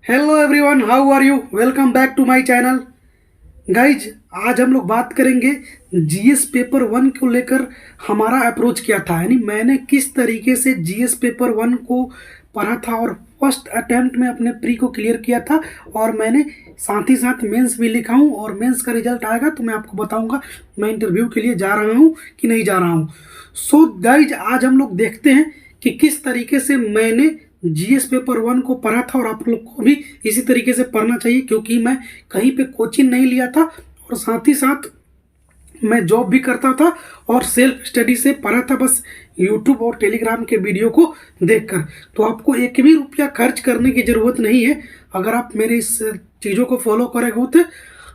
Hello everyone, how are you? Welcome back to my channel. Guys, आज हम लोग बात करेंगे जीएस पेपर वन को लेकर हमारा अप्रोच क्या था, यानी मैंने किस तरीके से जीएस पेपर वन को पढ़ा था और फर्स्ट अटेम्प्ट में अपने प्री को क्लियर किया था। और मैंने साथ ही साथ मेंस भी लिखा हूँ और मेंस का रिजल्ट आएगा तो मैं आपको बताऊंगा मैं इंटरव्यू के लिए जा रहा हूँ कि नहीं जा रहा हूँ। सो गाइज, आज हम लोग देखते हैं कि किस तरीके से मैंने जीएस पेपर वन को पढ़ा था और आप लोग को भी इसी तरीके से पढ़ना चाहिए, क्योंकि मैं कहीं पे कोचिंग नहीं लिया था और साथ ही साथ मैं जॉब भी करता था और सेल्फ स्टडी से पढ़ा था, बस यूट्यूब और टेलीग्राम के वीडियो को देखकर। तो आपको एक भी रुपया खर्च करने की ज़रूरत नहीं है। अगर आप मेरी इस चीज़ों को फॉलो करेंगे तो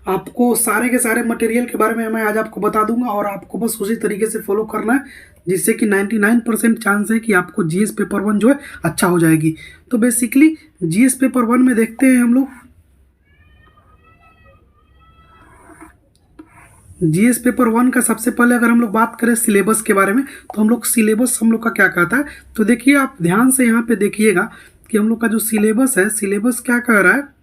आपको सारे के सारे मटेरियल के बारे में मैं आज आपको बता दूंगा और आपको बस उसी तरीके से फॉलो करना है, जिससे कि 99% चांस है कि आपको जीएस पेपर वन जो है अच्छा हो जाएगी। तो बेसिकली जीएस पेपर वन में देखते हैं हम लोग जीएस पेपर वन का। सबसे पहले अगर हम लोग बात करें सिलेबस के बारे में, तो हम लोग सिलेबस हम लोग का क्या कहता है, तो देखिए आप ध्यान से यहाँ पे देखिएगा कि हम लोग का जो सिलेबस है, सिलेबस क्या कह रहा है।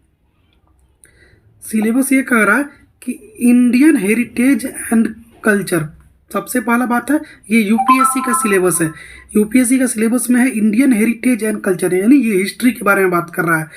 सिलेबस ये कह रहा है कि इंडियन हेरिटेज एंड कल्चर। सबसे पहला बात है, ये यूपीएससी का सिलेबस है। यूपीएससी का सिलेबस में है इंडियन हेरिटेज एंड कल्चर, यानी ये हिस्ट्री के बारे में बात कर रहा है।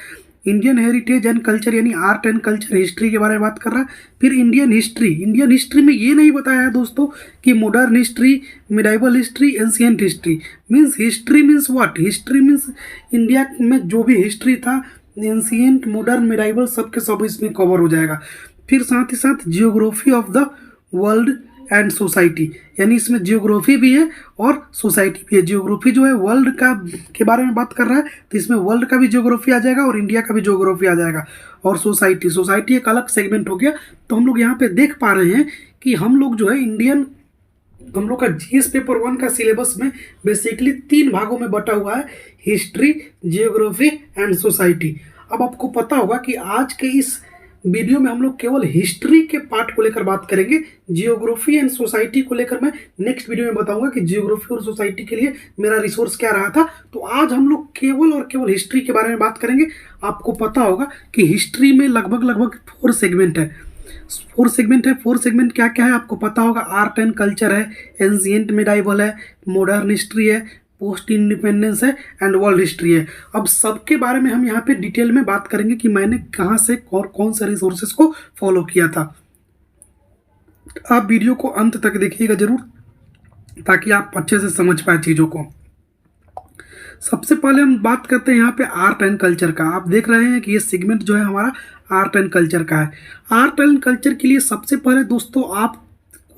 इंडियन हेरिटेज एंड कल्चर यानी आर्ट एंड कल्चर, हिस्ट्री के बारे में बात कर रहा है। फिर इंडियन हिस्ट्री, इंडियन हिस्ट्री में ये नहीं बताया है दोस्तों कि modern history, medieval history, ancient history. Means history means what, history means India में जो भी हिस्ट्री था, एंशियंट, मॉडर्न, मिडाइवल, सब के सब इसमें कवर हो जाएगा। फिर साथ ही साथ geography of the world and society, यानी इसमें जियोग्राफी भी है और सोसाइटी भी है। जियोग्राफी जो है वर्ल्ड का के बारे में बात कर रहा है, तो इसमें वर्ल्ड का भी जियोग्राफी आ जाएगा और इंडिया का भी जियोग्राफी आ जाएगा। और सोसाइटी, सोसाइटी एक अलग सेगमेंट हो गया। तो हम लोग यहाँ पे देख पा रहे हैं कि हम लोग जो है हम लोग का जीएस पेपर वन का सिलेबस में बेसिकली 3 भागों में बटा हुआ है, हिस्ट्री, जियोग्राफी एंड सोसाइटी। अब आपको पता होगा कि आज के इस वीडियो में हम लोग केवल हिस्ट्री के पार्ट को लेकर बात करेंगे। जियोग्राफी एंड सोसाइटी को लेकर मैं नेक्स्ट वीडियो में बताऊंगा कि जियोग्राफी और सोसाइटी के लिए मेरा रिसोर्स क्या रहा था। तो आज हम लोग केवल और केवल हिस्ट्री के बारे में बात करेंगे। आपको पता होगा कि हिस्ट्री में लगभग 4 सेगमेंट है। 4 सेगमेंट है। 4 सेगमेंट क्या क्या है आपको पता होगा। आर्ट एंड कल्चर है, एंशिएंट मिडाइवल है, मॉडर्न हिस्ट्री है, पोस्ट इंडिपेंडेंस है एंड वर्ल्ड हिस्ट्री है। अब सबके बारे में हम यहाँ पे डिटेल में बात करेंगे कि मैंने कहाँ से और कौन से रिसोर्सेज को फॉलो किया था। आप वीडियो को अंत तक देखिएगा जरूर, ताकि आप अच्छे से समझ पाए चीज़ों को। सबसे पहले हम बात करते हैं यहाँ पे आर्ट एंड कल्चर का। आप देख रहे हैं कि ये सेगमेंट जो है हमारा आर्ट एंड कल्चर का है। आर्ट एंड कल्चर के लिए सबसे पहले दोस्तों आप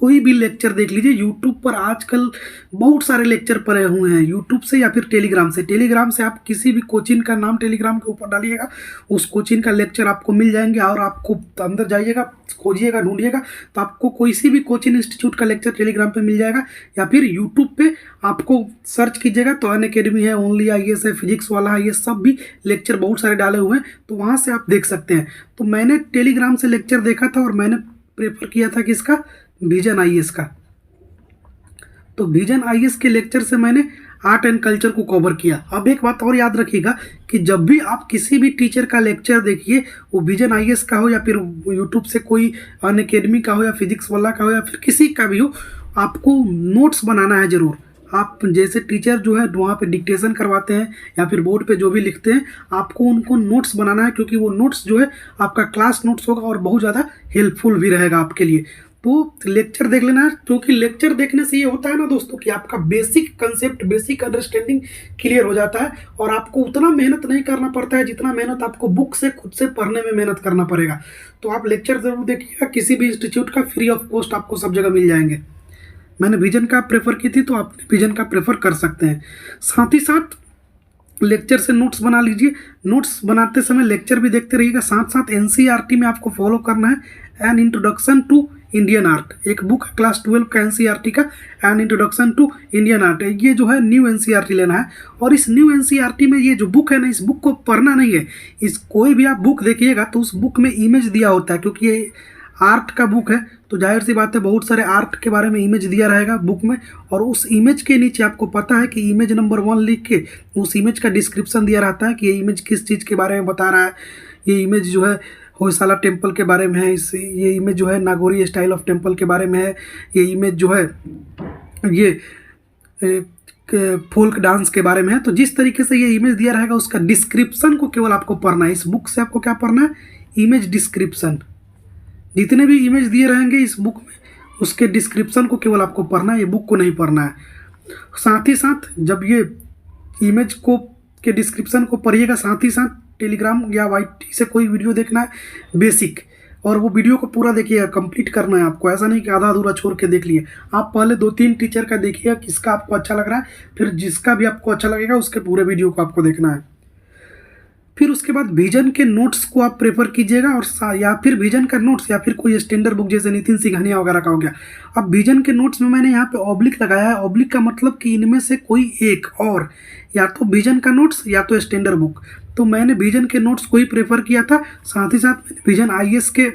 कोई भी लेक्चर देख लीजिए। यूट्यूब पर आजकल बहुत सारे लेक्चर पड़े हुए हैं, यूट्यूब से या फिर टेलीग्राम से। टेलीग्राम से आप किसी भी कोचिंग का नाम टेलीग्राम के ऊपर डालिएगा, उस कोचिंग का लेक्चर आपको मिल जाएंगे। और आपको अंदर जाइएगा, खोजिएगा, ढूंढिएगा, तो आपको कोई सी भी कोचिंग इंस्टीट्यूट का लेक्चर टेलीग्राम पे मिल जाएगा। या फिर यूट्यूब पे आपको सर्च कीजिएगा तो अनअकैडमी है, ओनली आईएएस है, फिजिक्स वाला है, ये सब भी लेक्चर बहुत सारे डाले हुए हैं, तो वहाँ से आप देख सकते हैं। तो मैंने टेलीग्राम से लेक्चर देखा था और मैंने प्रेफर किया था किसका, विजन आईएएस का। तो विजन आईएएस के लेक्चर से मैंने आर्ट एंड कल्चर को कवर किया। अब एक बात और याद रखिएगा कि जब भी आप किसी भी टीचर का लेक्चर देखिए, वो विजन आईएएस का हो या फिर यूट्यूब से कोई अनअकैडमी का हो या फिजिक्स वाला का हो या फिर किसी का भी हो, आपको नोट्स बनाना है जरूर। आप जैसे टीचर जो है वहाँ पे डिक्टेशन करवाते हैं या फिर बोर्ड पे जो भी लिखते हैं, आपको उनको नोट्स बनाना है, क्योंकि वो नोट्स जो है आपका क्लास नोट्स होगा और बहुत ज़्यादा हेल्पफुल भी रहेगा आपके लिए। तो लेक्चर देख लेना है, क्योंकि लेक्चर देखने से ये होता है ना दोस्तों कि आपका basic concept, basic understanding clear हो जाता है और आपको उतना मेहनत नहीं करना पड़ता है जितना मेहनत आपको बुक से खुद से पढ़ने में मेहनत करना पड़ेगा। तो आप लेक्चर जरूर देखिएगा, किसी भी इंस्टीट्यूट का फ्री ऑफ कॉस्ट आपको सब जगह मिल जाएंगे। मैंने विजन का प्रेफर की थी, तो आप विजन का प्रेफर कर सकते हैं। साथ ही साथ लेक्चर से नोट्स बना लीजिए। नोट्स बनाते समय लेक्चर भी देखते रहिएगा। साथ साथ एनसीईआरटी में आपको फॉलो करना है an introduction to Indian art, एक बुक है क्लास 12 का एनसीईआरटी का, an introduction to Indian art. ये जो है न्यू एनसीईआरटी लेना है। और इस न्यू एनसीईआरटी में ये जो बुक है ना, इस बुक को पढ़ना नहीं है। इस कोई भी आप बुक देखिएगा तो उस बुक में इमेज दिया होता है, क्योंकि ये आर्ट का बुक है तो जाहिर सी बात है बहुत सारे आर्ट के बारे में इमेज दिया रहेगा बुक में, और उस इमेज के नीचे आपको पता है कि इमेज नंबर 1 लिख के उस इमेज का डिस्क्रिप्शन दिया रहता है कि ये इमेज किस चीज़ के बारे में बता रहा है। ये इमेज जो है होयसाला टेम्पल के बारे में है, ये इमेज जो है नागौरी स्टाइल ऑफ टेम्पल के बारे में है, ये इमेज जो है ये फोल्क डांस के बारे में है। तो जिस तरीके से ये इमेज दिया रहेगा उसका डिस्क्रिप्शन को केवल आपको पढ़ना है। इस बुक से आपको क्या पढ़ना है? Image description. जितने भी इमेज दिए रहेंगे इस बुक में उसके डिस्क्रिप्शन को केवल आपको पढ़ना है, ये बुक को नहीं पढ़ना है। साथ ही साथ जब ये इमेज को के डिस्क्रिप्शन को पढ़िएगा, साथ ही साथ टेलीग्राम या YT से कोई वीडियो देखना है बेसिक, और वो वीडियो को पूरा देखिएगा, कंप्लीट करना है आपको। ऐसा नहीं कि आधा अधूरा छोड़ के देख लिए। आप पहले 2-3 टीचर का देखिएगा किसका आपको अच्छा लग रहा है, फिर जिसका भी आपको अच्छा लगेगा उसके पूरे वीडियो को आपको देखना है। फिर उसके बाद विजन के नोट्स को आप प्रेफर कीजिएगा, और या फिर विजन का नोट्स या फिर कोई स्टैंडर्ड बुक जैसे नितिन सिंघानिया वगैरह का हो गया। अब विजन के नोट्स में मैंने यहाँ पे ऑब्लिक लगाया है। ऑब्लिक का मतलब कि इनमें से कोई एक, और या तो विजन का नोट्स या तो स्टैंडर्ड बुक। तो मैंने विजन के नोट्स को ही प्रेफर किया था। साथ ही साथ मैंने विजन IAS के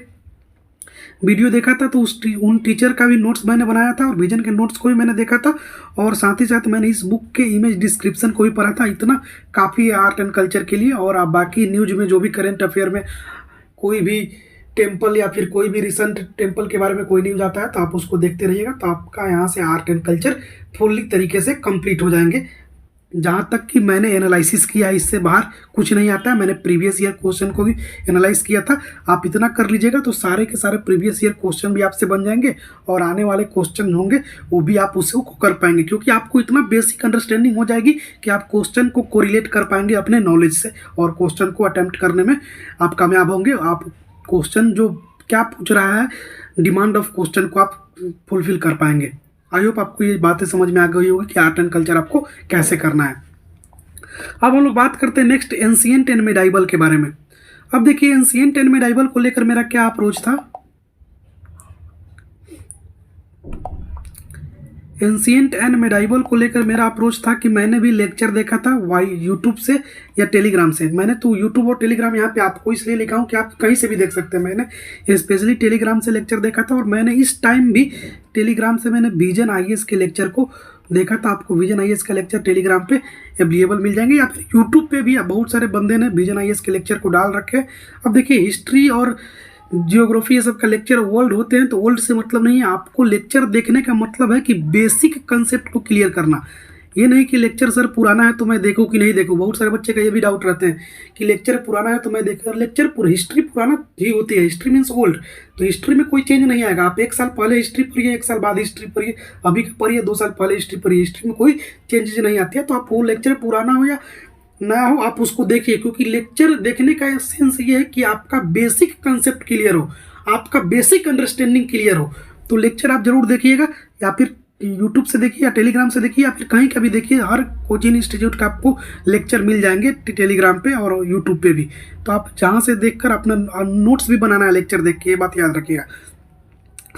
वीडियो देखा था तो उन टीचर का भी नोट्स मैंने बनाया था, और विजन के नोट्स को भी मैंने देखा था, और साथ ही साथ मैंने इस बुक के इमेज डिस्क्रिप्शन को भी पढ़ा था। इतना काफ़ी है आर्ट एंड कल्चर के लिए। और आप बाकी न्यूज में जो भी करेंट अफेयर में कोई भी टेम्पल या फिर कोई भी रिसेंट टेम्पल के बारे में कोई न्यूज आता है तो आप उसको देखते रहिएगा, तो आपका यहाँ से आर्ट एंड कल्चर फुल्ली तरीके से कंप्लीट हो जाएंगे। जहाँ तक कि मैंने एनालिसिस किया इससे बाहर कुछ नहीं आता है। मैंने प्रीवियस ईयर क्वेश्चन को भी एनालाइज किया था। आप इतना कर लीजिएगा तो सारे के सारे प्रीवियस ईयर क्वेश्चन भी आपसे बन जाएंगे, और आने वाले क्वेश्चन होंगे वो भी आप उसको कर पाएंगे, क्योंकि आपको इतना बेसिक अंडरस्टैंडिंग हो जाएगी कि आप क्वेश्चन को कोरिलेट कर पाएंगे अपने नॉलेज से, और क्वेश्चन को अटैम्प्ट करने में आप कामयाब होंगे। आप क्वेश्चन जो क्या पूछ रहा है, डिमांड ऑफ क्वेश्चन को आप फुलफिल कर पाएंगे। आई होप आपको ये बातें समझ में आ गई होगी कि आर्ट एंड कल्चर आपको कैसे करना है। अब हम लोग बात करते हैं नेक्स्ट एंशिएंट एंड मेडाइवल के बारे में। अब देखिए एंशिएंट एंड मेडाइवल को लेकर मेरा क्या अप्रोच था। एंशिएंट एंड मेडाइवल को लेकर मेरा अप्रोच था कि मैंने भी लेक्चर देखा था यूट्यूब से या टेलीग्राम से। मैंने तो यूट्यूब और टेलीग्राम यहाँ पे आपको इसलिए लिखा हूँ कि आप कहीं से भी देख सकते हैं। मैंने स्पेशली टेलीग्राम से लेक्चर देखा था, और मैंने इस टाइम भी टेलीग्राम से मैंने विजन IAS के लेक्चर को देखा था। आपको विजन IAS का लेक्चर टेलीग्राम पे अवेलेबल मिल जाएंगे, या फिर यूट्यूब पे भी बहुत सारे बंदे ने विजन IAS के लेक्चर को डाल रखे हैं। अब देखिए हिस्ट्री और जियोग्राफी ये सब का लेक्चर ओल्ड होते हैं तो ओल्ड से मतलब नहीं है। आपको लेक्चर देखने का मतलब है कि बेसिक कंसेप्ट को क्लियर करना। ये नहीं कि लेक्चर सर पुराना है तो मैं देखूँ कि नहीं देखूँ। बहुत सारे बच्चे का ये भी डाउट रहते हैं कि लेक्चर पुराना है तो मैं देखूँ। लेक्चर हिस्ट्री पुराना ही होती है, हिस्ट्री मीन्स ओल्ड। तो हिस्ट्री में कोई चेंज नहीं आएगा। आप 1 साल पहले हिस्ट्री पढ़िए, 1 साल बाद हिस्ट्री पढ़िए, अभी पढ़िए 2 साल पहले हिस्ट्री पढ़िए, हिस्ट्री में कोई चेंजेज नहीं आती है। तो आप वो लेक्चर पुराना हो या ना हो आप उसको देखिए, क्योंकि लेक्चर देखने का सेंस ये है कि आपका बेसिक कंसेप्ट क्लियर हो, आपका बेसिक अंडरस्टैंडिंग क्लियर हो। तो लेक्चर आप जरूर देखिएगा, या फिर यूट्यूब से देखिए या टेलीग्राम से देखिए, या फिर कहीं का भी देखिए। हर कोचिंग इंस्टीट्यूट का आपको लेक्चर मिल जाएंगे टेलीग्राम पे और यूट्यूब पे भी। तो आप जहाँ से देखकर अपना नोट्स भी बनाना है लेक्चर देख के, ये बात याद रखिएगा।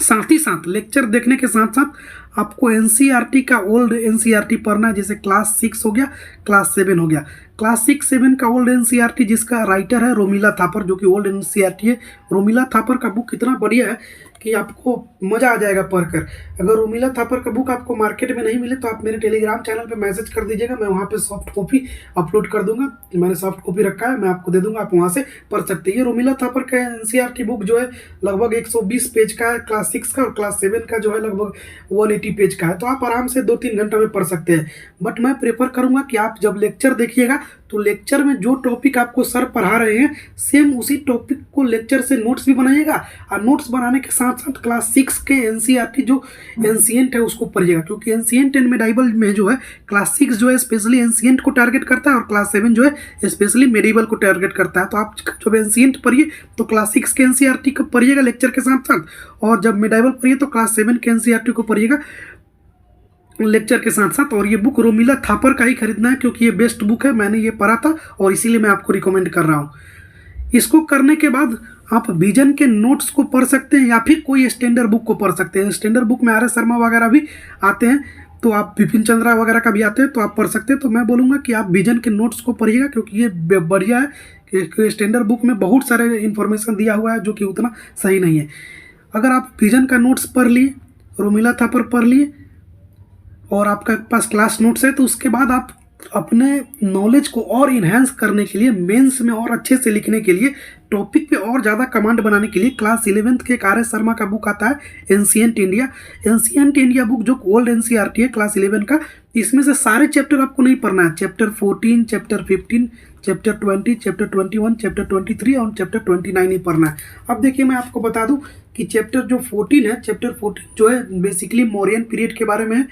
साथ ही साथ लेक्चर देखने के साथ साथ आपको NCERT का ओल्ड NCERT पढ़ना है। जैसे क्लास 6 हो गया, क्लास 7 हो गया। क्लास 6-7 का ओल्ड NCERT जिसका राइटर है रोमिला थापर, जो कि ओल्ड NCERT है। रोमिला थापर का बुक इतना बढ़िया है कि आपको मज़ा आ जाएगा पढ़कर। अगर रोमिला थापर का बुक आपको मार्केट में नहीं मिले तो आप मेरे टेलीग्राम चैनल पे मैसेज कर दीजिएगा, मैं वहाँ पे सॉफ्ट कॉपी अपलोड कर दूंगा। मैंने सॉफ्ट कॉपी रखा है, मैं आपको दे दूंगा, आप वहाँ से पढ़ सकते हैं। ये रोमिला थापर का NCERT बुक जो है लगभग 120 पेज का है क्लास 6 का, और क्लास 7 का जो है लगभग 180 पेज का है। तो आप आराम से 2-3 घंटा में पढ़ सकते हैं। बट मैं प्रेफर करूँगा कि आप जब लेक्चर देखिएगा तो लेक्चर में जो टॉपिक आपको सर पढ़ा रहे हैं सेम उसी टॉपिक को लेक्चर से नोट्स भी बनाइएगा, और नोट्स बनाने के साथ साथ क्लास 6 के NCERT जो एंशिएंट है उसको पढ़िएगा। क्योंकि एंशिएंट एंड मेडाइवल में जो है क्लास 6 जो है स्पेशली एंशिएंट को टारगेट करता है, और क्लास 7 जो है स्पेशली मेडिवल को टारगेट करता है। तो आप जब एंशिएंट पढ़िए तो क्लास 6 के NCERT को पढ़िएगा लेक्चर के साथ साथ, और जब मेडाइवल पढ़िए तो क्लास 7 के NCERT को पढ़िएगा लेक्चर के साथ साथ। और ये बुक रोमिला थापर का ही खरीदना है, क्योंकि ये बेस्ट बुक है। मैंने ये पढ़ा था और इसीलिए मैं आपको रिकमेंड कर रहा हूँ। इसको करने के बाद आप विजन के नोट्स को पढ़ सकते हैं, या फिर कोई स्टैंडर्ड बुक को पढ़ सकते हैं। स्टैंडर्ड बुक में RS शर्मा वगैरह भी आते हैं, तो आप बिपिन चंद्रा वगैरह का भी आते हैं, तो आप पढ़ सकते हैं। तो मैं बोलूँगा कि आप विजन के नोट्स को पढ़िएगा, क्योंकि ये बढ़िया है। स्टैंडर्ड बुक में बहुत सारे इन्फॉर्मेशन दिया हुआ है जो कि उतना सही नहीं है। अगर आप विजन का नोट्स पढ़ लिए, रोमिला थापर पढ़ लिए और आपका पास क्लास नोट्स है, तो उसके बाद आप अपने नॉलेज को और इन्हेंस करने के लिए, मेंस में और अच्छे से लिखने के लिए, टॉपिक पे और ज़्यादा कमांड बनाने के लिए क्लास 11th के आर एस शर्मा का बुक आता है ancient India. Ancient India book जो ओल्ड एनसीईआरटी है क्लास 11 का, इसमें से सारे चैप्टर आपको नहीं पढ़ना है। Chapter 14, chapter 15, chapter 20, chapter 21, chapter 23 और चैप्टर 29 ही पढ़ना है। अब देखिए मैं आपको बता दूं कि चैप्टर जो 14 है, चैप्टर 14 जो है बेसिकली मौर्यन पीरियड के बारे में है।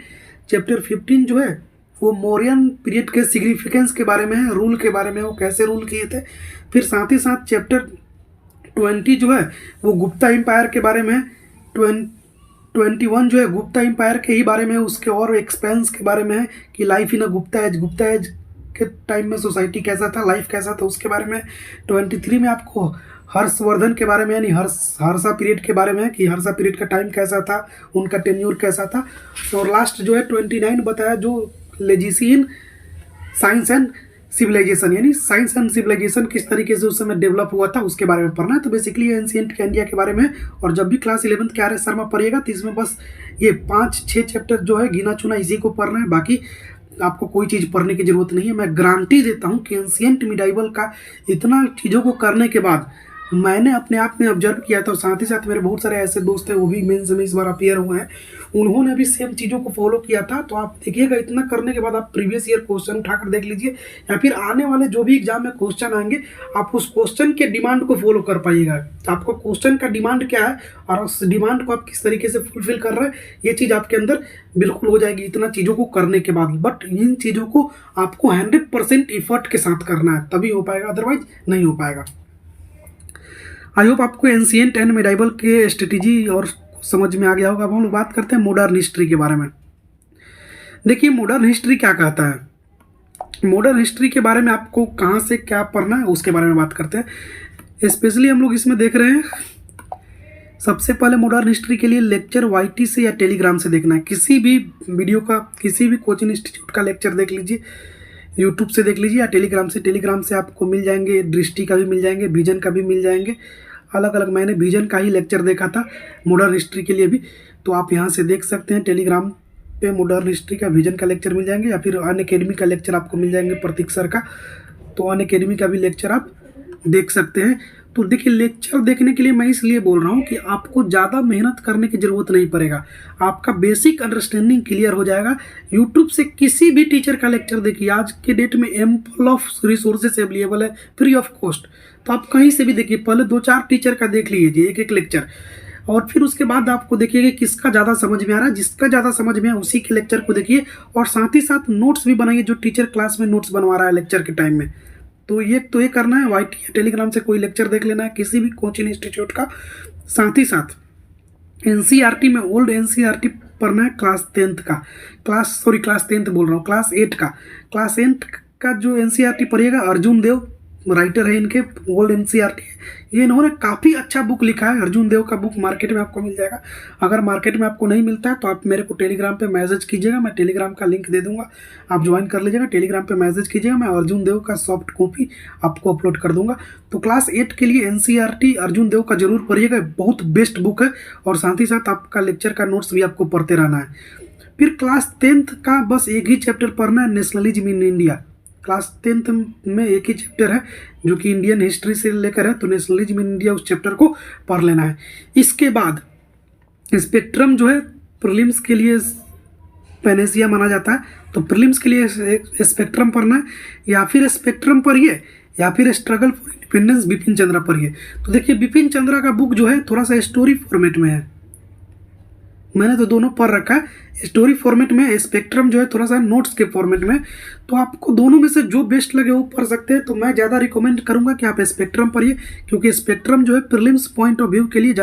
चैप्टर 15 जो है वो मौर्यन पीरियड के सिग्निफिकेंस के बारे में है, रूल के बारे में, वो कैसे रूल किए थे। फिर साथ ही साथ चैप्टर 20 जो है वो गुप्ता एम्पायर के बारे में है। 21 जो है गुप्ता एम्पायर के ही बारे में है, उसके और एक्सपेंस के बारे में है कि life in a Gupta age के टाइम में सोसाइटी कैसा था, लाइफ कैसा था, उसके बारे में। 23 में आपको हर्षवर्धन के बारे में यानी हर्षा पीरियड के बारे में है कि हर्षा पीरियड का टाइम कैसा था, उनका टेन्यूर कैसा था। और लास्ट जो है 29 बताया जो लेजिसी इन साइंस एंड सिविलाइजेशन, यानी साइंस एंड सिविलाइजेशन किस तरीके से उस समय डेवलप हुआ था उसके बारे में पढ़ना है। तो बेसिकली एंशिएंट इंडिया के बारे में। और जब भी क्लास 11th के आर एस शर्मा पढ़िएगा तो इसमें बस ये 5-6 चैप्टर जो है गिना चुना इसी को पढ़ना है, बाकी आपको कोई चीज़ पढ़ने की जरूरत नहीं है। मैं गारंटी देता हूँ कि एंशिएंट मिडाइवल का इतना चीज़ों को करने के बाद मैंने अपने आप में ऑब्जर्व किया था, और साथ ही साथ मेरे बहुत सारे ऐसे दोस्त हैं वो भी मेंस में इस बार अपीयर हुए हैं, उन्होंने भी सेम चीज़ों को फॉलो किया था। तो आप देखिएगा इतना करने के बाद आप प्रीवियस ईयर क्वेश्चन उठाकर देख लीजिए, या फिर आने वाले जो भी एग्जाम में क्वेश्चन आएंगे आप उस क्वेश्चन के डिमांड को फॉलो कर पाइएगा। आपको क्वेश्चन का डिमांड क्या है और उस डिमांड को आप किस तरीके से फुलफिल कर रहे हैं, ये चीज़ आपके अंदर बिल्कुल हो जाएगी इतना चीज़ों को करने के बाद। बट इन चीज़ों को आपको 100% एफर्ट के साथ करना है, तभी हो पाएगा, अदरवाइज नहीं हो पाएगा। आई होप आपको एंशिएंट एंड मिडाइवल के स्ट्रेटेजी और समझ में आ गया होगा। अब हम लोग बात करते हैं मॉडर्न हिस्ट्री के बारे में। देखिए मॉडर्न हिस्ट्री क्या कहता है, मॉडर्न हिस्ट्री के बारे में आपको कहाँ से क्या पढ़ना है उसके बारे में बात करते हैं। स्पेशली हम लोग इसमें देख रहे हैं सबसे पहले मॉडर्न हिस्ट्री के लिए लेक्चर वाईटी से या टेलीग्राम से देखना है। किसी भी वीडियो का, किसी भी कोचिंग इंस्टीट्यूट का लेक्चर देख लीजिए, यूट्यूब से देख लीजिए या टेलीग्राम से। टेलीग्राम से आपको मिल जाएंगे, दृष्टि का भी मिल जाएंगे, विजन का भी मिल जाएंगे, अलग अलग। मैंने विजन का ही लेक्चर देखा था मॉडर्न हिस्ट्री के लिए भी, तो आप यहाँ से देख सकते हैं। टेलीग्राम पे मॉडर्न हिस्ट्री का, विजन का लेक्चर मिल जाएंगे, या फिर अनअकैडमी का लेक्चर आपको मिल जाएंगे प्रतीक सर का, तो अनअकैडमी का भी लेक्चर आप देख सकते हैं। तो देखिए लेक्चर देखने के लिए मैं इसलिए बोल रहा हूँ कि आपको ज़्यादा मेहनत करने की ज़रूरत नहीं पड़ेगा, आपका बेसिक अंडरस्टैंडिंग क्लियर हो जाएगा। यूट्यूब से किसी भी टीचर का लेक्चर देखिए, आज के डेट में एम्पल ऑफ रिसोर्सेज अवेलेबल है फ्री ऑफ कॉस्ट, तो आप कहीं से भी देखिए। पहले 2-4 टीचर का देख लीजिए एक लेक्चर, और फिर उसके बाद आपको देखिए कि किसका ज़्यादा समझ में आ रहा है। जिसका ज़्यादा समझ में है उसी के लेक्चर को देखिए, और साथ ही साथ नोट्स भी बनाइए जो टीचर क्लास में नोट्स बनवा रहा है लेक्चर के टाइम में। तो ये करना है, वाईटी या टेलीग्राम से कोई लेक्चर देख लेना है किसी भी कोचिंग इंस्टीट्यूट का। साथ ही साथ एनसीईआरटी में ओल्ड एनसीईआरटी पढ़ना है क्लास 10th का, क्लास 10th बोल रहा हूँ, क्लास 8 का। क्लास 8 का जो एनसीईआरटी पढ़िएगा, अर्जुन देव राइटर है इनके, ओल्ड एनसीईआरटी है, ये इन्होंने काफ़ी अच्छा बुक लिखा है। अर्जुन देव का बुक मार्केट में आपको मिल जाएगा। अगर मार्केट में आपको नहीं मिलता है तो आप मेरे को टेलीग्राम पे मैसेज कीजिएगा, मैं टेलीग्राम का लिंक दे दूंगा, आप ज्वाइन कर लीजिएगा। टेलीग्राम पे मैसेज कीजिएगा, मैं अर्जुन देव का सॉफ्ट कॉपी आपको अपलोड कर दूंगा। तो क्लास 8 के लिए एनसीईआरटी अर्जुन देव का जरूर पढ़िएगा, बहुत बेस्ट बुक है। और साथ ही साथ आपका लेक्चर का नोट्स भी आपको पढ़ते रहना है। फिर क्लास 10th का बस एक ही चैप्टर पढ़ना है, nationalism in India. Class 10th में एक ही चैप्टर है जो कि इंडियन हिस्ट्री से लेकर है, तो नेशनलिज्म इन इंडिया उस चैप्टर को पढ़ लेना है। इसके बाद स्पेक्ट्रम जो है प्रीलिम्स के लिए पैनेसिया माना जाता है, तो प्रीलिम्स के लिए स्पेक्ट्रम पढ़ना है, या फिर स्पेक्ट्रम पढ़िए या फिर struggle for independence Bipin Chandra पढ़िए। तो देखिए बिपिन चंद्रा का बुक जो है थोड़ा सा स्टोरी फॉर्मेट में है, मैंने तो दोनों पढ़ रखा है। स्टोरी फॉर्मेट में, स्पेक्ट्रम जो है थोड़ा सा नोट्स के फॉर्मेट में। तो आपको दोनों में से जो बेस्ट लगे वो पढ़ सकते हैं। तो मैं ज़्यादा रिकमेंड करूंगा कि आप स्पेक्ट्रम पढ़िए, क्योंकि स्पेक्ट्रम जो है प्रीलिम्स पॉइंट ऑफ व्यू के लिए,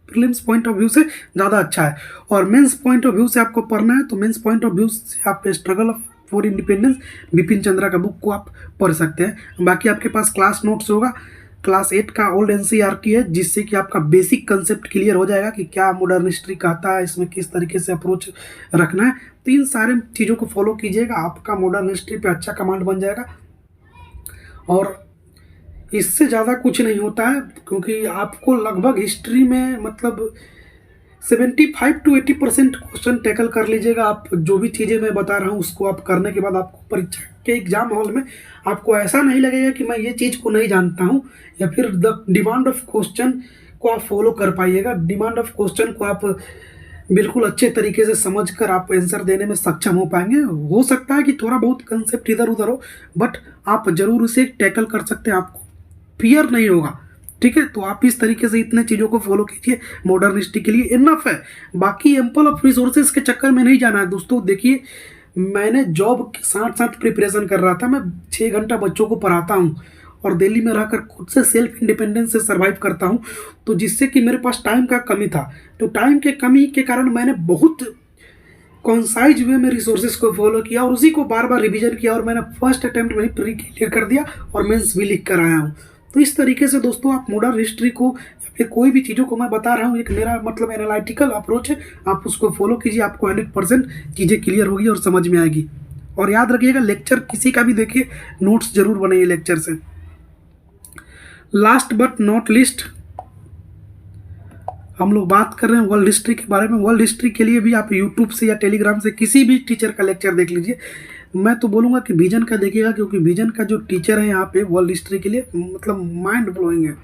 प्रीलिम्स पॉइंट ऑफ व्यू से ज़्यादा अच्छा है। और मेंस पॉइंट ऑफ व्यू से आपको पढ़ना है तो मेंस पॉइंट ऑफ व्यू से आप struggle for independence Bipin Chandra का बुक को आप पढ़ सकते हैं। बाकी आपके पास क्लास नोट्स होगा, क्लास 8 का ओल्ड एनसीईआरटी है, जिससे कि आपका बेसिक कंसेप्ट क्लियर हो जाएगा कि क्या मॉडर्न हिस्ट्री कहता है, इसमें किस तरीके से अप्रोच रखना है। तो इन सारे चीज़ों को फॉलो कीजिएगा, आपका मॉडर्न हिस्ट्री पे अच्छा कमांड बन जाएगा। और इससे ज़्यादा कुछ नहीं होता है, क्योंकि आपको लगभग हिस्ट्री में मतलब 75 to 80% क्वेश्चन टैकल कर लीजिएगा आप। जो भी चीज़ें मैं बता रहा हूँ उसको आप करने के बाद आपको परीक्षा के एग्जाम हॉल में आपको ऐसा नहीं लगेगा कि मैं ये चीज़ को नहीं जानता हूँ, या फिर द डिमांड ऑफ क्वेश्चन को आप फॉलो कर पाइएगा। डिमांड ऑफ क्वेश्चन को आप बिल्कुल अच्छे तरीके से समझकर आप आंसर देने में सक्षम हो पाएंगे। हो सकता है कि थोड़ा बहुत कंसेप्ट इधर उधर हो, बट आप जरूर उसे टैकल कर सकते हैं, आपको फियर नहीं होगा। ठीक है, तो आप इस तरीके से इतने चीज़ों को फॉलो कीजिए, मॉडर्न हिस्ट्री के लिए इनफ है। बाकी एम्पल ऑफ रिसोर्सेज के चक्कर में नहीं जाना है दोस्तों। देखिए, मैंने जॉब के साथ साथ प्रिपरेशन कर रहा था, मैं 6 घंटा बच्चों को पढ़ाता हूँ और दिल्ली में रहकर खुद से सेल्फ इंडिपेंडेंस से सर्वाइव करता हूँ, तो जिससे कि मेरे पास टाइम का कमी था। तो टाइम के कमी के कारण मैंने बहुत कॉन्साइज वे में रिसोर्सेज को फॉलो किया और उसी को बार बार रिवीजन किया, और मैंने फर्स्ट अटेम्प्ट में ही प्री क्लियर कर दिया और मेंस भी लिख कर आया हूँ। तो इस तरीके से दोस्तों आप मॉडर्न हिस्ट्री को या फिर कोई भी चीज़ों को मैं बता रहा हूँ, एक मेरा मतलब एनालिटिकल अप्रोच है, आप उसको फॉलो कीजिए, आपको 100% चीज़ें क्लियर होगी और समझ में आएगी। और याद रखिएगा, लेक्चर किसी का भी देखिए, नोट्स जरूर बनाइए लेक्चर से। लास्ट बट नॉट लीस्ट, हम लोग बात कर रहे हैं वर्ल्ड हिस्ट्री के बारे में। वर्ल्ड हिस्ट्री के लिए भी आप यूट्यूब से या टेलीग्राम से किसी भी टीचर का लेक्चर देख लीजिए। मैं तो बोलूँगा कि विजन का देखिएगा, क्योंकि विजन का जो टीचर है यहाँ पे वर्ल्ड हिस्ट्री के लिए मतलब माइंड ब्लोइंग है।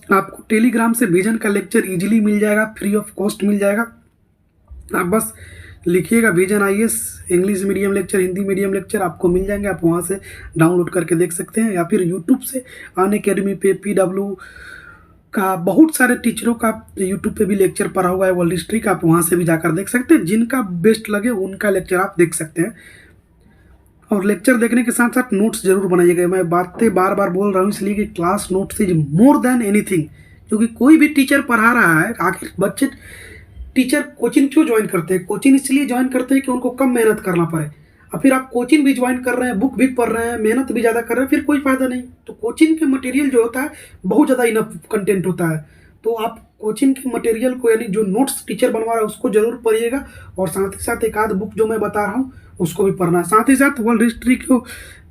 आपको टेलीग्राम से विजन का लेक्चर इजीली मिल जाएगा, फ्री ऑफ कॉस्ट मिल जाएगा। आप बस लिखिएगा vision IAS English medium lecture, Hindi medium lecture, आपको मिल जाएंगे। आप वहाँ से डाउनलोड करके देख सकते हैं, या फिर यूट्यूब से अनअकैडमी पे PW का बहुत सारे टीचरों का यूट्यूब पे भी लेक्चर पढ़ा हुआ है वर्ल्ड हिस्ट्री का, आप वहाँ से भी जाकर देख सकते हैं। जिनका बेस्ट लगे उनका लेक्चर आप देख सकते हैं। और लेक्चर देखने के साथ साथ नोट्स जरूर बनाइएगा। मैं बातें बार बार बोल रहा हूँ इसलिए कि class notes is more than anything. क्योंकि कोई भी टीचर पढ़ा रहा है, आखिर बच्चे टीचर कोचिंग क्यों ज्वाइन करते हैं? कोचिंग इसलिए ज्वाइन करते हैं कि उनको कम मेहनत करना पड़े। और फिर आप कोचिंग भी ज्वाइन कर रहे हैं, बुक भी पढ़ रहे हैं, मेहनत भी ज़्यादा कर रहे हैं, फिर कोई फ़ायदा नहीं। तो कोचिंग के मटेरियल जो होता है बहुत ज़्यादा इनफ कंटेंट होता है। तो आप कोचिंग के मटेरियल को, यानी जो नोट्स टीचर बनवा रहा है उसको जरूर पढ़िएगा, और साथ ही साथ एक आध बुक जो मैं बता रहा हूँ उसको भी पढ़ना है। साथ ही साथ वर्ल्ड हिस्ट्री को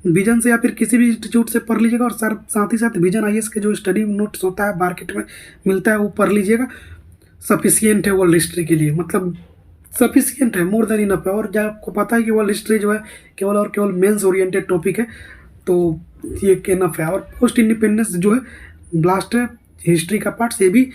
विजन से या फिर किसी भी इंस्टीट्यूट से पढ़ लीजिएगा, और साथ ही साथ विजन IAS के जो स्टडी नोट्स होता है मार्केट में मिलता है वो पढ़ लीजिएगा। सफिशियंट है वर्ल्ड हिस्ट्री के लिए, मतलब सफिशियंट है, मोर देन इनफ है। और जब आपको पता है कि वर्ल्ड हिस्ट्री जो है केवल और केवल मेंस ओरिएंटेड टॉपिक है, तो ये इनफ है। और पोस्ट इंडिपेंडेंस जो है ब्लास्ट है हिस्ट्री का पार्ट, ये भी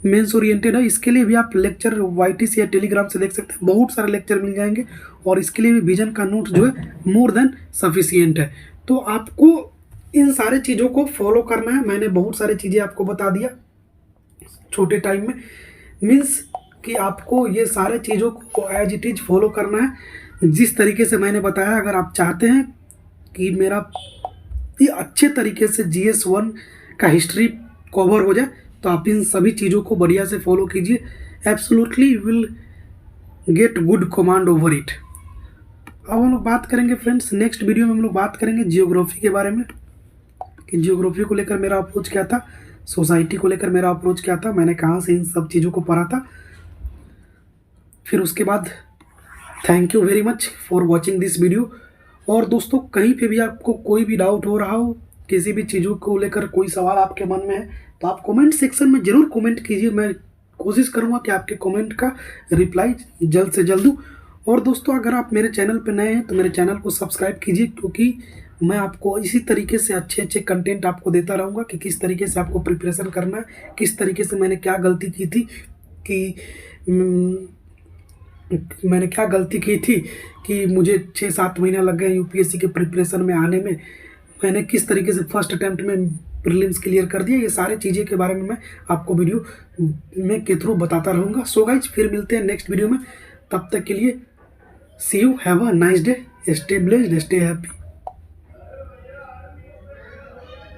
मेंस ओरिएंटेड है। इसके लिए भी आप लेक्चर YT या टेलीग्राम से देख सकते हैं, बहुत सारे लेक्चर मिल जाएंगे। और इसके लिए भी विजन का नोट जो है मोर देन सफिशियंट है। तो आपको इन सारे चीज़ों को फॉलो करना है। मैंने बहुत सारी चीज़ें आपको बता दिया छोटे टाइम में, मीन्स कि आपको ये सारे चीज़ों को एज इट इज फॉलो करना है जिस तरीके से मैंने बताया। अगर आप चाहते हैं कि मेरा ये अच्छे तरीके से GS 1 का हिस्ट्री कवर हो जाए, तो आप इन सभी चीज़ों को बढ़िया से फॉलो कीजिए। Absolutely will get good command over it. अब हम लोग बात करेंगे फ्रेंड्स, नेक्स्ट वीडियो में हम लोग बात करेंगे जियोग्राफी के बारे में, कि जियोग्राफी को लेकर मेरा अप्रोच क्या था, सोसाइटी को लेकर मेरा अप्रोच क्या था, मैंने कहाँ से इन सब चीज़ों को पढ़ा था। फिर उसके बाद thank you very much for watching this video. और दोस्तों, कहीं पे भी आपको कोई भी डाउट हो रहा हो, किसी भी चीज़ों को लेकर कोई सवाल आपके मन में है, तो आप कमेंट सेक्शन में ज़रूर कमेंट कीजिए। मैं कोशिश करूँगा कि आपके कमेंट का रिप्लाई जल्द से जल्द दूँ। और दोस्तों, अगर आप मेरे चैनल पर नए हैं तो मेरे चैनल को सब्सक्राइब कीजिए, क्योंकि मैं आपको इसी तरीके से अच्छे अच्छे कंटेंट आपको देता रहूँगा कि किस तरीके से आपको प्रिपरेशन करना है, किस तरीके से मैंने क्या गलती की थी कि मुझे 6-7 महीना लग गए UPSC के प्रिपरेशन में आने में। मैंने किस तरीके से फर्स्ट अटैम्प्ट में प्रीलिम्स क्लियर कर दिया। ये सारे चीज़ें के बारे में मैं आपको वीडियो में के थ्रू बताता रहूँगा। सो गाइज, फिर मिलते हैं नेक्स्ट वीडियो में। तब तक के लिए see you, have a nice day, stay blessed, stay happy.